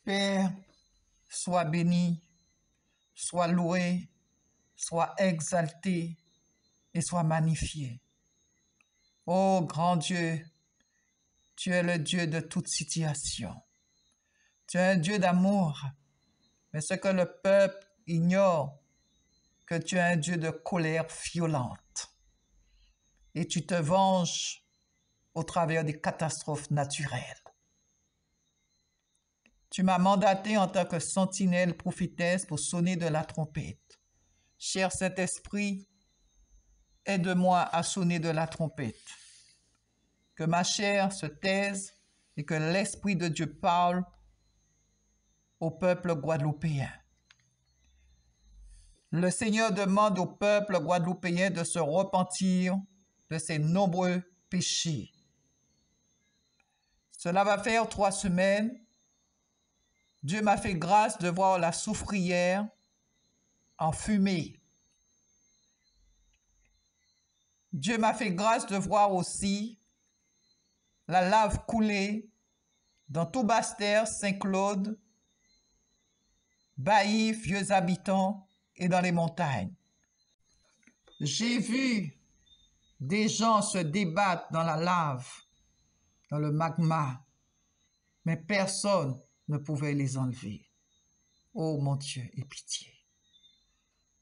Père, sois béni, sois loué, sois exalté et sois magnifié. Ô grand Dieu, tu es le Dieu de toute situation. Tu es un Dieu d'amour, mais ce que le peuple ignore, que tu es un Dieu de colère violente. Et tu te venges au travers des catastrophes naturelles. Tu m'as mandaté en tant que sentinelle prophétesse pour sonner de la trompette. Cher Saint-Esprit, aide-moi à sonner de la trompette. Que ma chair se taise et que l'Esprit de Dieu parle au peuple guadeloupéen. Le Seigneur demande au peuple guadeloupéen de se repentir de ses nombreux péchés. Cela va faire 3 semaines. Dieu m'a fait grâce de voir la soufrière en fumée. Dieu m'a fait grâce de voir aussi la lave couler dans tout Basse-Terre, Saint-Claude, Bailly, Vieux Habitants et dans les montagnes. J'ai vu des gens se débattre dans la lave, dans le magma, mais personne ne pouvait les enlever. Oh mon Dieu, aie pitié.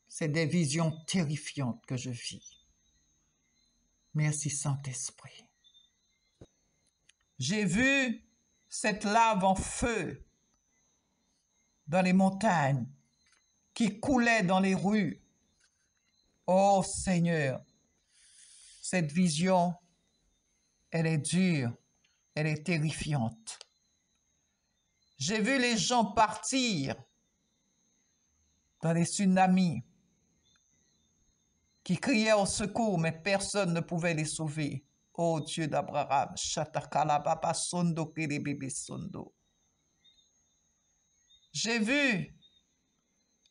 C'est des visions terrifiantes que je vis. Merci Saint-Esprit. J'ai vu cette lave en feu dans les montagnes qui coulait dans les rues. Oh Seigneur, cette vision, elle est dure, elle est terrifiante. J'ai vu les gens partir dans les tsunamis qui criaient au secours, mais personne ne pouvait les sauver. Oh Dieu d'Abraham, Shatakalababa Sondo Kelebebe Sondo. J'ai vu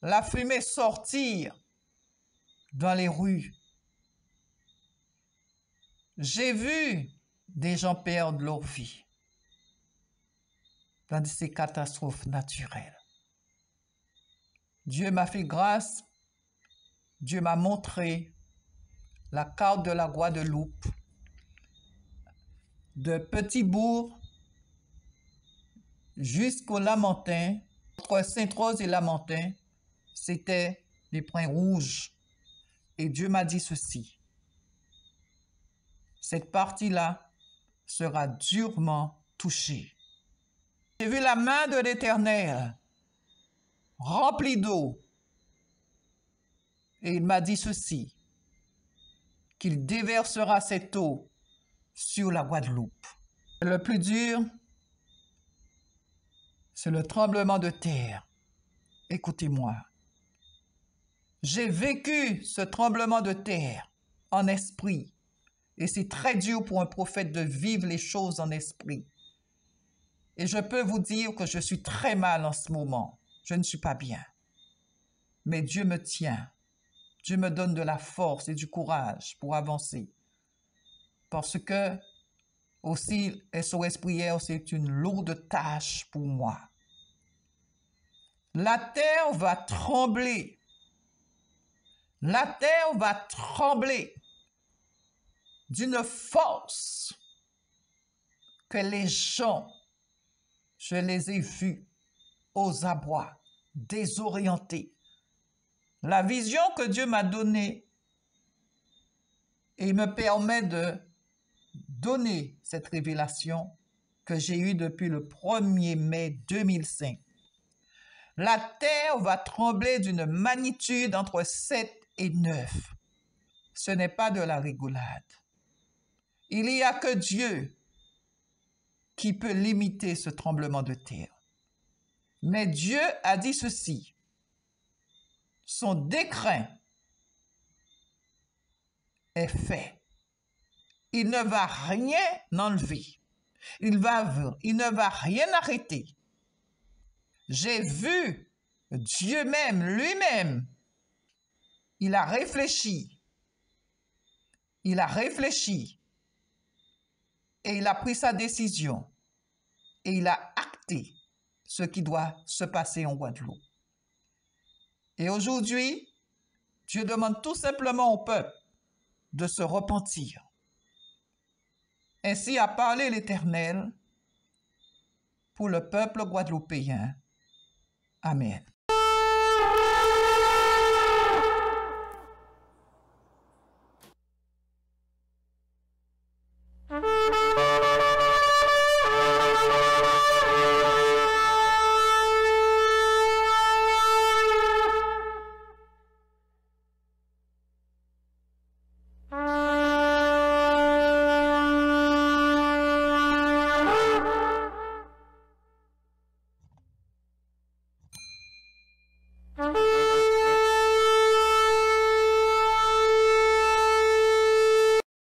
la fumée sortir dans les rues. J'ai vu des gens perdre leur vie dans ces catastrophes naturelles. Dieu m'a fait grâce, Dieu m'a montré la carte de la Guadeloupe, de Petit-Bourg jusqu'au Lamentin, entre Sainte-Rose et Lamentin, c'était des points rouges. Et Dieu m'a dit ceci: cette partie-là sera durement touchée. J'ai vu la main de l'Éternel remplie d'eau. Et il m'a dit ceci, qu'il déversera cette eau sur la Guadeloupe. Le plus dur, c'est le tremblement de terre. Écoutez-moi. J'ai vécu ce tremblement de terre en esprit. Et c'est très dur pour un prophète de vivre les choses en esprit. Et je peux vous dire que je suis très mal en ce moment. Je ne suis pas bien. Mais Dieu me tient. Dieu me donne de la force et du courage pour avancer. Parce que aussi, SOS Prière, c'est une lourde tâche pour moi. La terre va trembler. La terre va trembler d'une force que les gens, je les ai vus aux abois, désorientés. La vision que Dieu m'a donnée et me permet de donner cette révélation que j'ai eue depuis le 1er mai 2005. La terre va trembler d'une magnitude entre 7 et 9. Ce n'est pas de la rigolade. Il n'y a que Dieu qui peut limiter ce tremblement de terre. Mais Dieu a dit ceci: son décret est fait. Il ne va rien enlever. Il ne va rien arrêter. J'ai vu Dieu même, lui-même, il a réfléchi. Il a réfléchi. Et il a pris sa décision. Et il a acté ce qui doit se passer en Guadeloupe. Et aujourd'hui, Dieu demande tout simplement au peuple de se repentir. Ainsi a parlé l'Éternel pour le peuple guadeloupéen. Amen.